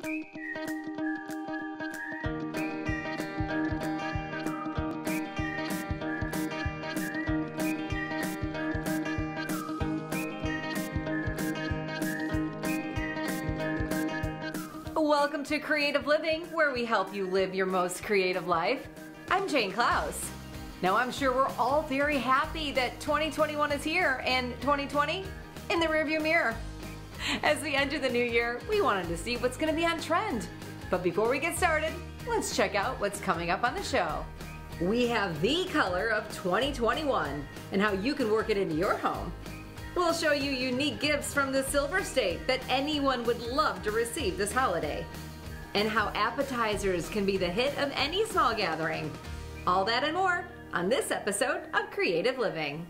Welcome to Creative Living, where we help you live your most creative life. I'm Jane Klaus. Now, I'm sure we're all very happy that 2021 is here and 2020 in the rearview mirror. As we enter the new year, we wanted to see what's going to be on trend. But before we get started, let's check out what's coming up on the show. We have the color of 2021 and how you can work it into your home. We'll show you unique gifts from the Silver State that anyone would love to receive this holiday. And how appetizers can be the hit of any small gathering. All that and more on this episode of Creative Living.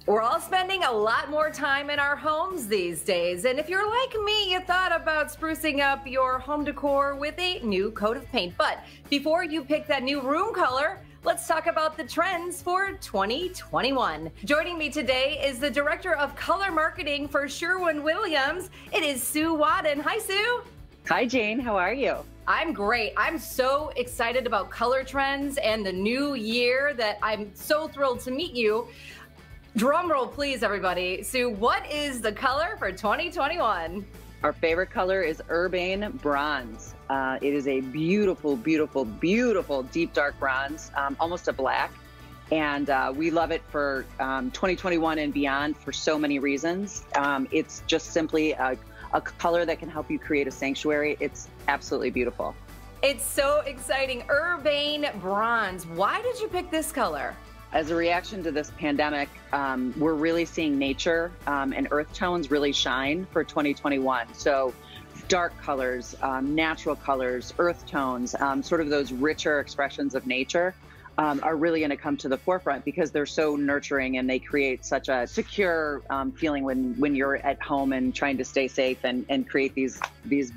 We're all spending a lot more time in our homes these days, and if you're like me, you thought about sprucing up your home decor with a new coat of paint. But before you pick that new room color, let's talk about the trends for 2021. Joining me today is the Director of Color Marketing for Sherwin Williams. It is Sue Wadden. Hi, Sue. Hi, Jane. How are you? I'm great. I'm so excited about color trends and the new year that I'm so thrilled to meet you. Drum roll, please, everybody. Sue, what is the color for 2021? Our favorite color is Urbane Bronze. It is a beautiful, beautiful, beautiful deep dark bronze, almost a black. And we love it for 2021 and beyond for so many reasons. It's just simply a color that can help you create a sanctuary. It's absolutely beautiful. It's so exciting. Urbane Bronze. Why did you pick this color? As a reaction to this pandemic, we're really seeing nature and earth tones really shine for 2021. So dark colors, natural colors, earth tones, sort of those richer expressions of nature are really going to come to the forefront because they're so nurturing and they create such a secure feeling when you're at home and trying to stay safe and create these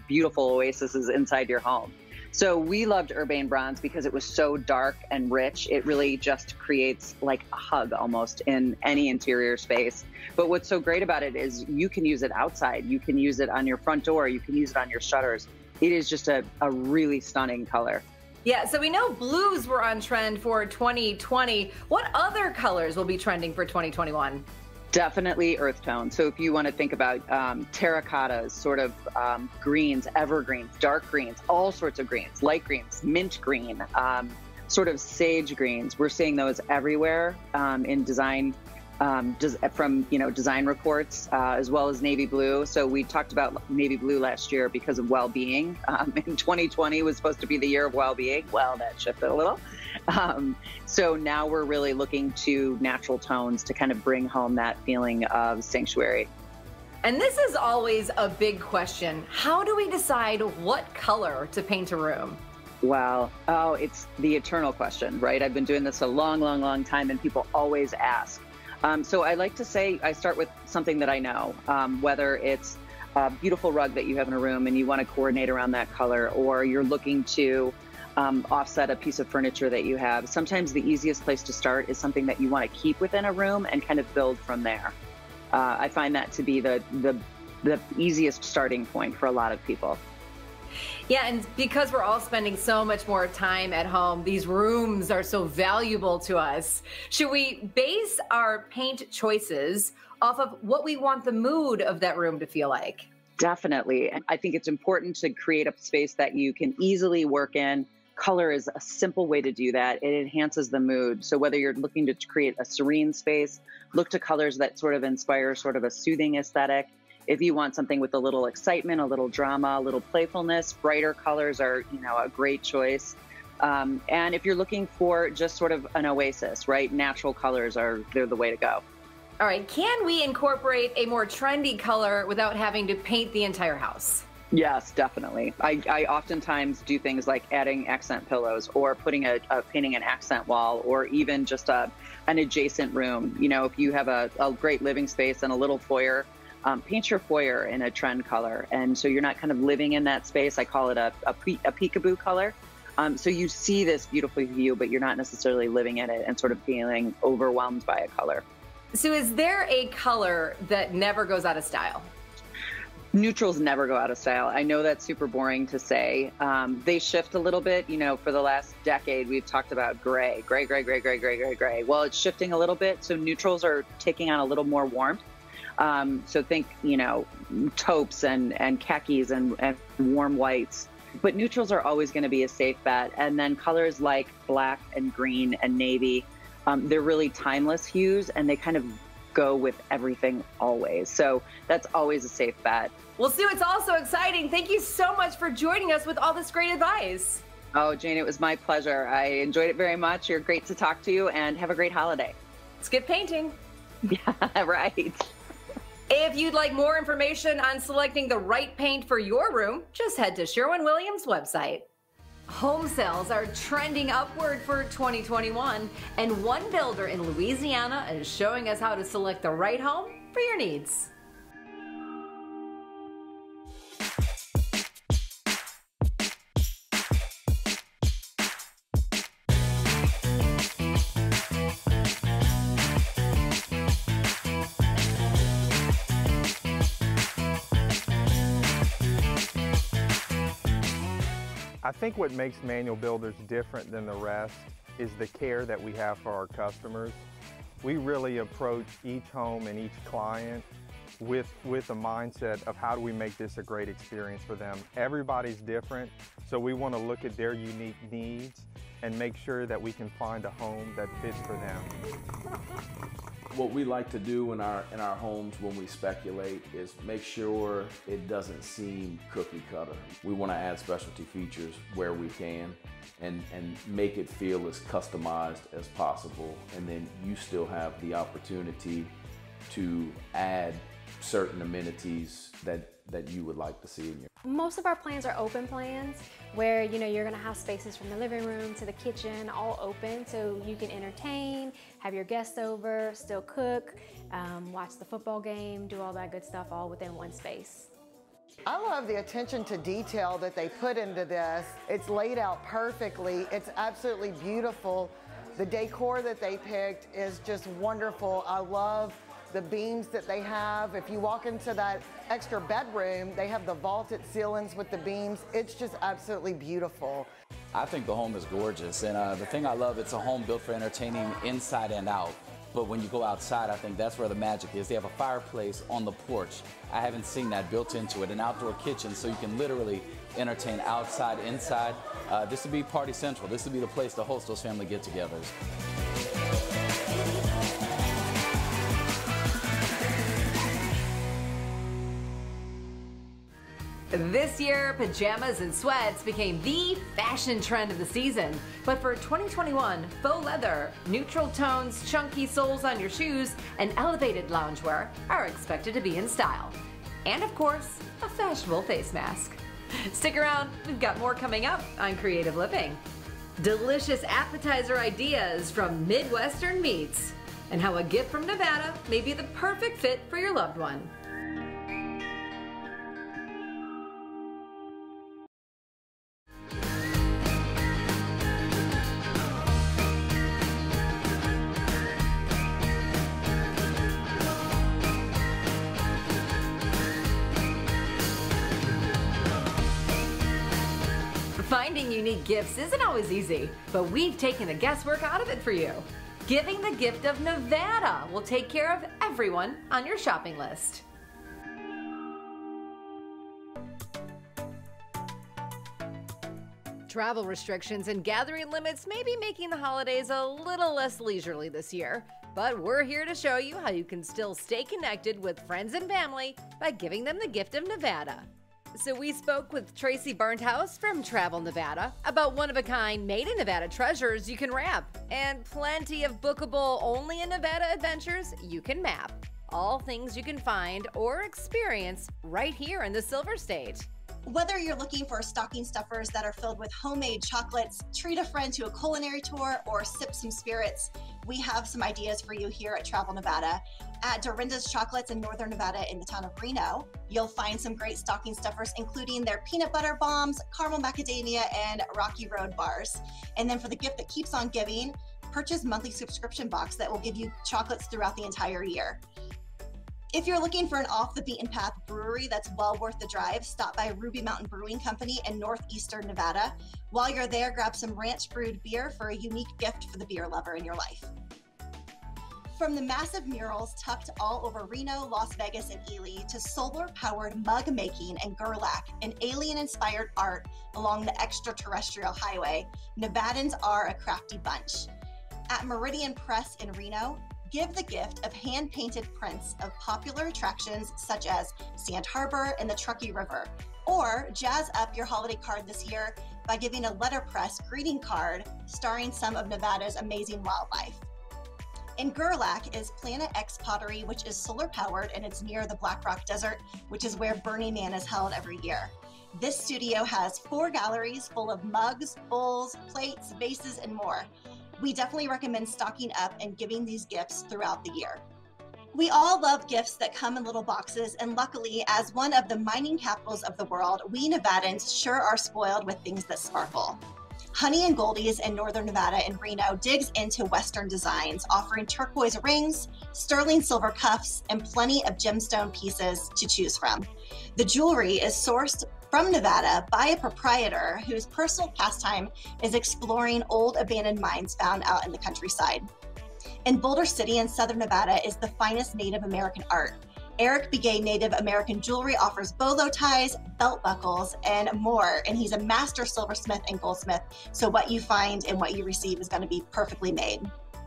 beautiful oases inside your home. So we loved Urbane Bronze because it was so dark and rich. It really just creates like a hug almost in any interior space. But what's so great about it is you can use it outside. You can use it on your front door. You can use it on your shutters. It is just a really stunning color. Yeah, so we know blues were on trend for 2020. What other colors will be trending for 2021? Definitely earth tone. So if you want to think about terracottas, sort of greens, evergreens, dark greens, all sorts of greens, light greens, mint green, sort of sage greens. We're seeing those everywhere in design, from design reports, as well as navy blue. So we talked about navy blue last year because of well-being. And 2020 was supposed to be the year of well-being. Well, that shifted a little. So now we're really looking to natural tones to kind of bring home that feeling of sanctuary. And this is always a big question. How do we decide what color to paint a room? Well, it's the eternal question, right? I've been doing this a long, long, long time and people always ask. So I like to say I start with something that I know, whether it's a beautiful rug that you have in a room and you want to coordinate around that color, or you're looking to offset a piece of furniture that you have. Sometimes the easiest place to start is something that you want to keep within a room and kind of build from there. I find that to be the easiest starting point for a lot of people. Yeah, and because we're all spending so much more time at home, these rooms are so valuable to us. Should we base our paint choices off of what we want the mood of that room to feel like? Definitely. I think it's important to create a space that you can easily work in. Color is a simple way to do that. It enhances the mood. So whether you're looking to create a serene space, look to colors that sort of inspire sort of a soothing aesthetic. If you want something with a little excitement, a little drama, a little playfulness, brighter colors are, a great choice. And if you're looking for just sort of an oasis, right? Natural colors they're the way to go. All right. Can we incorporate a more trendy color without having to paint the entire house? Yes, definitely. I oftentimes do things like adding accent pillows or painting an accent wall, or even just an adjacent room. If you have a great living space and a little foyer, paint your foyer in a trend color. And so you're not kind of living in that space. I call it a peekaboo color. So you see this beautiful view, but you're not necessarily living in it and sort of feeling overwhelmed by a color. So is there a color that never goes out of style? Neutrals never go out of style. I know that's super boring to say. They shift a little bit. You know, for the last decade, we've talked about gray. Well, it's shifting a little bit. So neutrals are taking on a little more warmth. So think, you know, taupes and khakis and warm whites. But neutrals are always going to be a safe bet. And then colors like black and green and navy, they're really timeless hues, and they kind of go with everything always. So that's always a safe bet. Well, Sue, it's all so exciting. Thank you so much for joining us with all this great advice. Oh, Jane, it was my pleasure. I enjoyed it very much. You're great to talk to, and have a great holiday. Let's get painting. Yeah, right. If you'd like more information on selecting the right paint for your room, just head to Sherwin Williams' website. Home sales are trending upward for 2021, and one builder in Louisiana is showing us how to select the right home for your needs. I think what makes Manuel Builders different than the rest is the care that we have for our customers. We really approach each home and each client with a mindset of how do we make this a great experience for them. Everybody's different, so we want to look at their unique needs and make sure that we can find a home that fits for them. What we like to do in our homes when we speculate is make sure it doesn't seem cookie cutter. We want to add specialty features where we can and make it feel as customized as possible, and then you still have the opportunity to add certain amenities that you would like to see in your. Most of our plans are open plans where you're going to have spaces from the living room to the kitchen all open, so you can entertain, have your guests over, still cook, watch the football game, do all that good stuff all within one space. I love the attention to detail that they put into this. It's laid out perfectly. It's absolutely beautiful. The decor that they picked is just wonderful. I love the beams that they have. If you walk into that extra bedroom, they have the vaulted ceilings with the beams. It's just absolutely beautiful. I think the home is gorgeous, and the thing I love, it's a home built for entertaining inside and out. But when you go outside, I think that's where the magic is. They have a fireplace on the porch. I haven't seen that built into it. An outdoor kitchen, so you can literally entertain outside, inside. This would be Party Central. This would be the place to host those family get-togethers. This year, pajamas and sweats became the fashion trend of the season. But for 2021, faux leather, neutral tones, chunky soles on your shoes, and elevated loungewear are expected to be in style. And of course, a fashionable face mask. Stick around, we've got more coming up on Creative Living. Delicious appetizer ideas from Midwestern Meats, and how a gift from Nevada may be the perfect fit for your loved one. Finding unique gifts isn't always easy, but we've taken the guesswork out of it for you. Giving the gift of Nevada will take care of everyone on your shopping list. Travel restrictions and gathering limits may be making the holidays a little less leisurely this year, but we're here to show you how you can still stay connected with friends and family by giving them the gift of Nevada. So we spoke with Tracy Burnthouse from Travel Nevada about one-of-a-kind made-in-Nevada treasures you can wrap, and plenty of bookable only-in-Nevada adventures you can map. All things you can find or experience right here in the Silver State. Whether you're looking for stocking stuffers that are filled with homemade chocolates, treat a friend to a culinary tour, or sip some spirits, we have some ideas for you here at Travel Nevada. At Dorinda's Chocolates in Northern Nevada in the town of Reno, you'll find some great stocking stuffers, including their peanut butter bombs, caramel macadamia, and Rocky Road bars. And then for the gift that keeps on giving, purchase monthly subscription box that will give you chocolates throughout the entire year. If you're looking for an off-the-beaten-path brewery that's well worth the drive, stop by Ruby Mountain Brewing Company in northeastern Nevada. While you're there, grab some ranch-brewed beer for a unique gift for the beer lover in your life. From the massive murals tucked all over Reno, Las Vegas, and Ely, to solar-powered mug making and Gerlach, an alien-inspired art along the extraterrestrial highway, Nevadans are a crafty bunch. At Meridian Press in Reno, give the gift of hand-painted prints of popular attractions such as Sand Harbor and the Truckee River, or jazz up your holiday card this year by giving a letterpress greeting card starring some of Nevada's amazing wildlife. In Gerlach is Planet X Pottery, which is solar-powered, and it's near the Black Rock Desert, which is where Burning Man is held every year. This studio has 4 galleries full of mugs, bowls, plates, vases, and more. We definitely recommend stocking up and giving these gifts throughout the year. We all love gifts that come in little boxes, and luckily, as one of the mining capitals of the world, we Nevadans sure are spoiled with things that sparkle. Honey and Goldie's in Northern Nevada in Reno digs into Western designs, offering turquoise rings, sterling silver cuffs, and plenty of gemstone pieces to choose from. The jewelry is sourced from Nevada by a proprietor whose personal pastime is exploring old abandoned mines found out in the countryside. In Boulder City in Southern Nevada is the finest Native American art. Eric Begay Native American Jewelry offers bolo ties, belt buckles, and more, and he's a master silversmith and goldsmith, so what you find and what you receive is going to be perfectly made.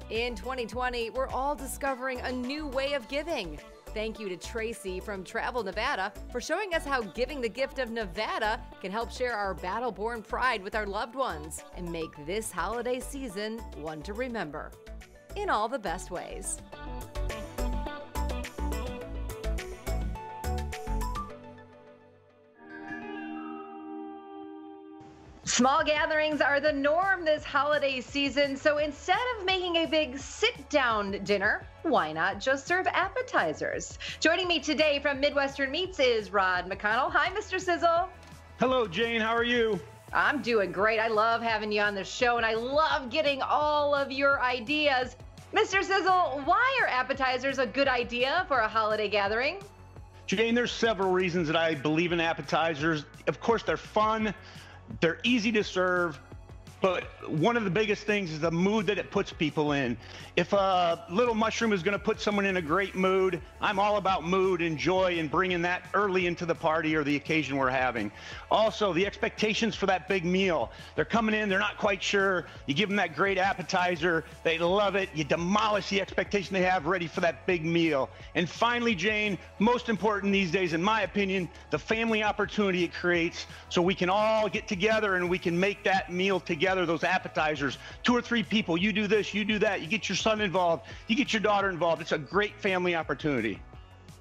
In 2020, we're all discovering a new way of giving. Thank you to Tracy from Travel Nevada for showing us how giving the gift of Nevada can help share our battle-born pride with our loved ones and make this holiday season one to remember in all the best ways. Small gatherings are the norm this holiday season, so instead of making a big sit-down dinner, why not just serve appetizers? Joining me today from Midwestern Meats is Rod McConnell. Hi, Mr. Sizzle. Hello, Jane. How are you? I'm doing great. I love having you on the show, and I love getting all of your ideas. Mr. Sizzle, why are appetizers a good idea for a holiday gathering? Jane, there's several reasons that I believe in appetizers. Of course, they're fun. They're easy to serve, but one of the biggest things is the mood that it puts people in. If a little mushroom is going to put someone in a great mood, I'm all about mood and joy and bringing that early into the party or the occasion we're having. Also, the expectations for that big meal. They're coming in, they're not quite sure. You give them that great appetizer, they love it. You demolish the expectation they have ready for that big meal. And finally, Jane, most important these days, in my opinion, the family opportunity it creates so we can all get together and we can make that meal together, those appetizers. 2 or 3 people, you do this, you do that, you get your son involved, you get your daughter involved. It's a great family opportunity.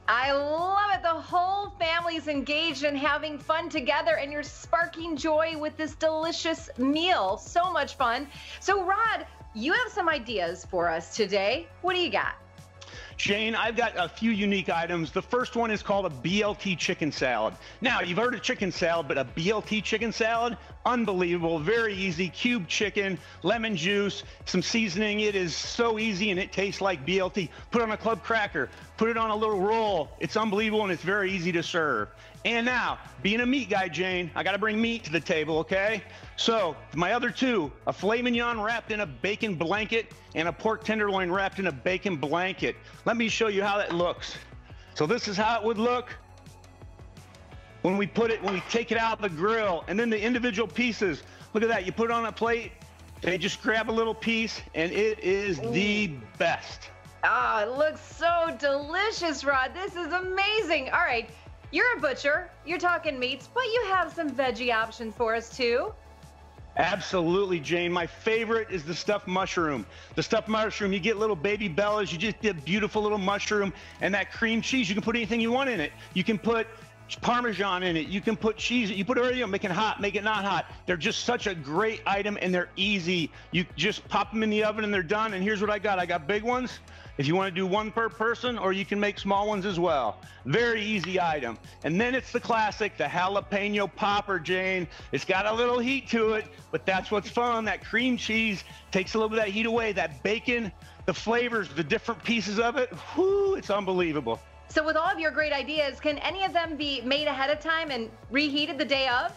I love it. The whole family's engaged in having fun together, and you're sparking joy with this delicious meal. So much fun. So, Rod, you have some ideas for us today. What do you got? Jane, I've got a few unique items. The first one is called a BLT chicken salad. Now, you've heard of chicken salad, but a BLT chicken salad? Unbelievable, very easy. Cubed chicken, lemon juice, some seasoning. It is so easy and it tastes like BLT. Put it on a club cracker, put it on a little roll. It's unbelievable and it's very easy to serve. And now, being a meat guy, Jane, I gotta bring meat to the table, okay? So, my other 2, a filet mignon wrapped in a bacon blanket and a pork tenderloin wrapped in a bacon blanket. Let me show you how that looks. So this is how it would look when we take it out of the grill, and then the individual pieces. Look at that, you put it on a plate, they just grab a little piece, and it is the best. Oh, it looks so delicious, Rod. This is amazing. All right, you're a butcher, you're talking meats, but you have some veggie options for us too. Absolutely, Jane. My favorite is the stuffed mushroom. The stuffed mushroom, you get little baby bellas, you just get a beautiful little mushroom, and that cream cheese, you can put anything you want in it. You can put Parmesan in it, you can put cheese, you put it, make it hot, make it not hot. They're just such a great item and they're easy. You just pop them in the oven and they're done. And here's what I got big ones. If you want to do 1 per person, or you can make small ones as well. Very easy item. And then it's the classic, the jalapeno popper, Jane. It's got a little heat to it, but that's what's fun. That cream cheese takes a little bit of that heat away. That bacon, the flavors, the different pieces of it, whoo, it's unbelievable. So with all of your great ideas, can any of them be made ahead of time and reheated the day of?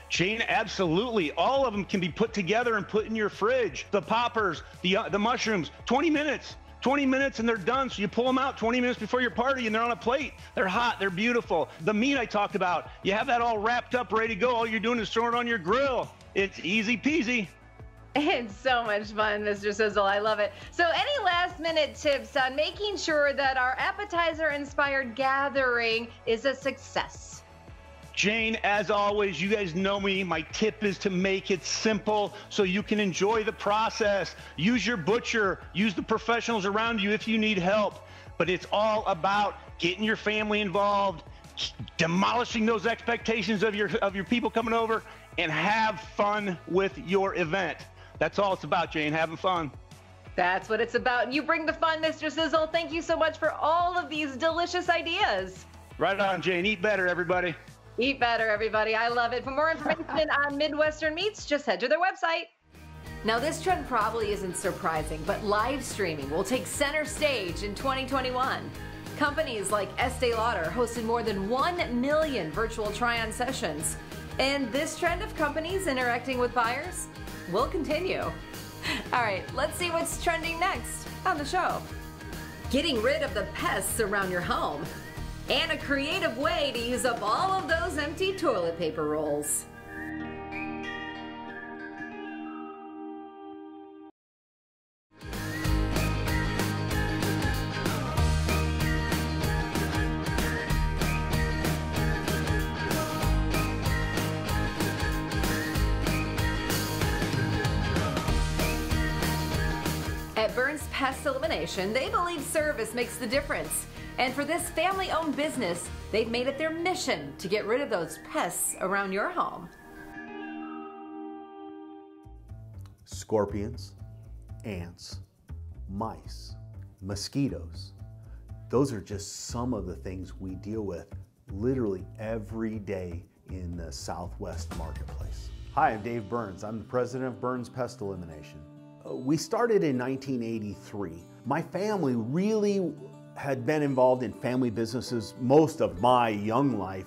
Jane, absolutely. All of them can be put together and put in your fridge. The poppers, the mushrooms, 20 minutes. 20 minutes and they're done. So you pull them out 20 minutes before your party and they're on a plate. They're hot, they're beautiful. The meat I talked about, you have that all wrapped up, ready to go. All you're doing is throwing it on your grill. It's easy peasy. It's so much fun, Mr. Sizzle. I love it. So any last minute tips on making sure that our appetizer inspired gathering is a success? Jane, as always, you guys know me. My tip is to make it simple so you can enjoy the process. Use your butcher, use the professionals around you if you need help. But it's all about getting your family involved, demolishing those expectations of your people coming over, and have fun with your event. That's all it's about, Jane, having fun. That's what it's about. You bring the fun, Mr. Sizzle. Thank you so much for all of these delicious ideas. Right on, Jane. Eat better, everybody. Eat better, everybody. I love it. For more information on Midwestern Meats, just head to their website. Now, this trend probably isn't surprising, but live streaming will take center stage in 2021. Companies like Estee Lauder hosted more than 1 million virtual try-on sessions. And this trend of companies interacting with buyers will continue. All right, let's see what's trending next on the show. Getting rid of the pests around your home, and a creative way to use up all of those empty toilet paper rolls. At Burns Pest Elimination, they believe service makes the difference. And for this family-owned business, they've made it their mission to get rid of those pests around your home. Scorpions, ants, mice, mosquitoes. Those are just some of the things we deal with literally every day in the Southwest marketplace. Hi, I'm Dave Burns. I'm the president of Burns Pest Elimination. We started in 1983. My family really had been involved in family businesses most of my young life,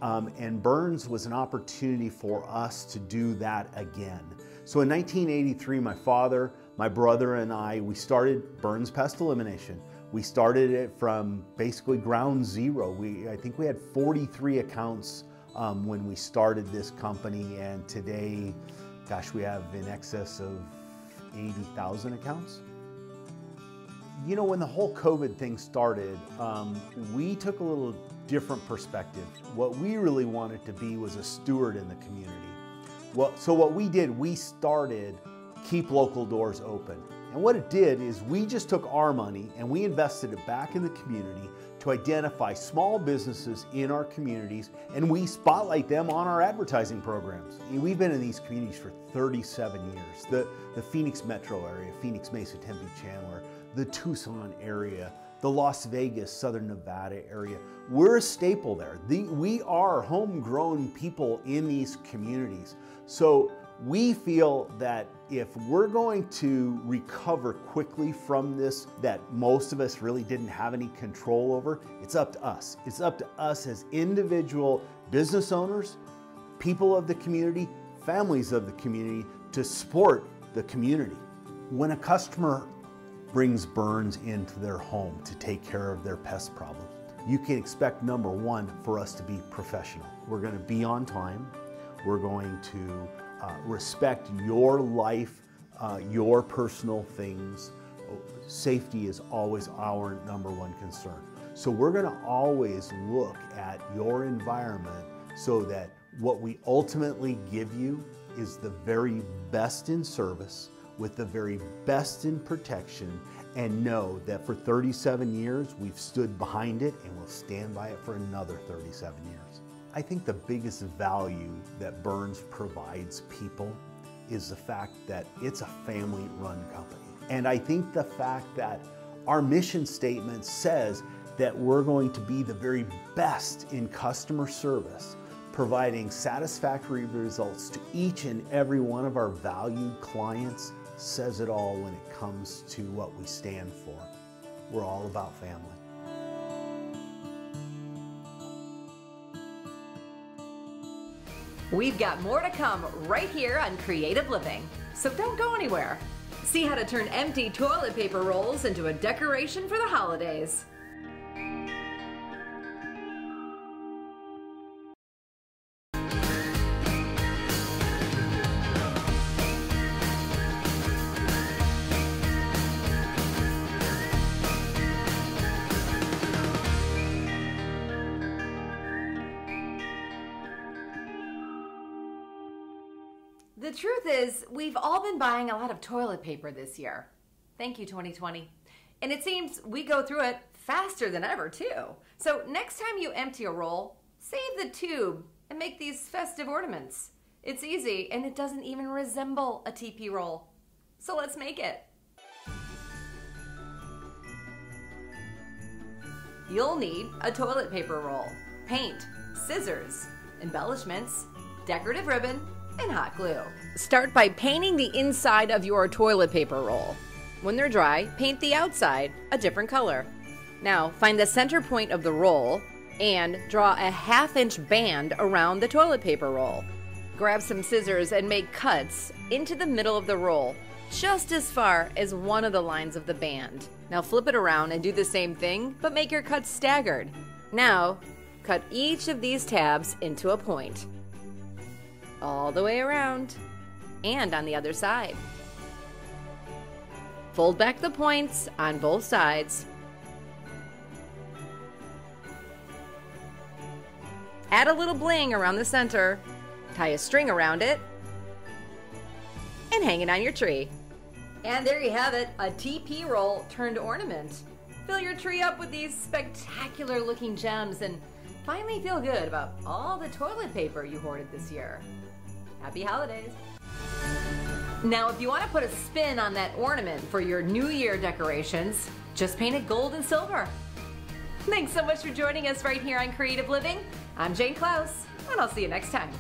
and Burns was an opportunity for us to do that again. So in 1983, my father, my brother, and we started Burns Pest Elimination. We started it from basically ground zero. I think we had 43 accounts when we started this company, and today, gosh, we have in excess of 80,000 accounts. You know, when the whole COVID thing started, we took a little different perspective. What we really wanted to be was a steward in the community. So what we did, we started Keep Local Doors Open. And what it did is we just took our money and we invested it back in the community to identify small businesses in our communities, and we spotlight them on our advertising programs. We've been in these communities for 37 years. The Phoenix metro area, Phoenix, Mesa, Tempe, Chandler, the Tucson area, the Las Vegas, Southern Nevada area. We're a staple there. We are homegrown people in these communities. So we feel that if we're going to recover quickly from this that most of us really didn't have any control over, it's up to us. It's up to us as individual business owners, people of the community, families of the community, to support the community. When a customer brings Burns into their home to take care of their pest problems, you can expect, number one, for us to be professional. We're going to be on time. We're going to respect your life, your personal things. Safety is always our number one concern. So we're going to always look at your environment so that what we ultimately give you is the very best in service, with the very best in protection, and know that for 37 years we've stood behind it and we'll stand by it for another 37 years. I think the biggest value that Burns provides people is the fact that it's a family-run company. And I think the fact that our mission statement says that we're going to be the very best in customer service, providing satisfactory results to each and every one of our valued clients, says it all when it comes to what we stand for. We're all about family. We've got more to come right here on Creative Living, so don't go anywhere. See how to turn empty toilet paper rolls into a decoration for the holidays. The truth is, we've all been buying a lot of toilet paper this year. Thank you, 2020. And it seems we go through it faster than ever, too. So next time you empty a roll, save the tube and make these festive ornaments. It's easy, and it doesn't even resemble a TP roll. So let's make it. You'll need a toilet paper roll, paint, scissors, embellishments, decorative ribbon, and hot glue. Start by painting the inside of your toilet paper roll. When they're dry, paint the outside a different color. Now, find the center point of the roll and draw a 1/2-inch band around the toilet paper roll. Grab some scissors and make cuts into the middle of the roll, just as far as one of the lines of the band. Now flip it around and do the same thing, but make your cuts staggered. Now, cut each of these tabs into a point. All the way around, and on the other side. Fold back the points on both sides. Add a little bling around the center, tie a string around it, and hang it on your tree. And there you have it, a TP roll turned ornament. Fill your tree up with these spectacular looking gems and finally feel good about all the toilet paper you hoarded this year. Happy holidays. Now, if you want to put a spin on that ornament for your New Year decorations, just paint it gold and silver. Thanks so much for joining us right here on Creative Living. I'm Jane Klaus, and I'll see you next time.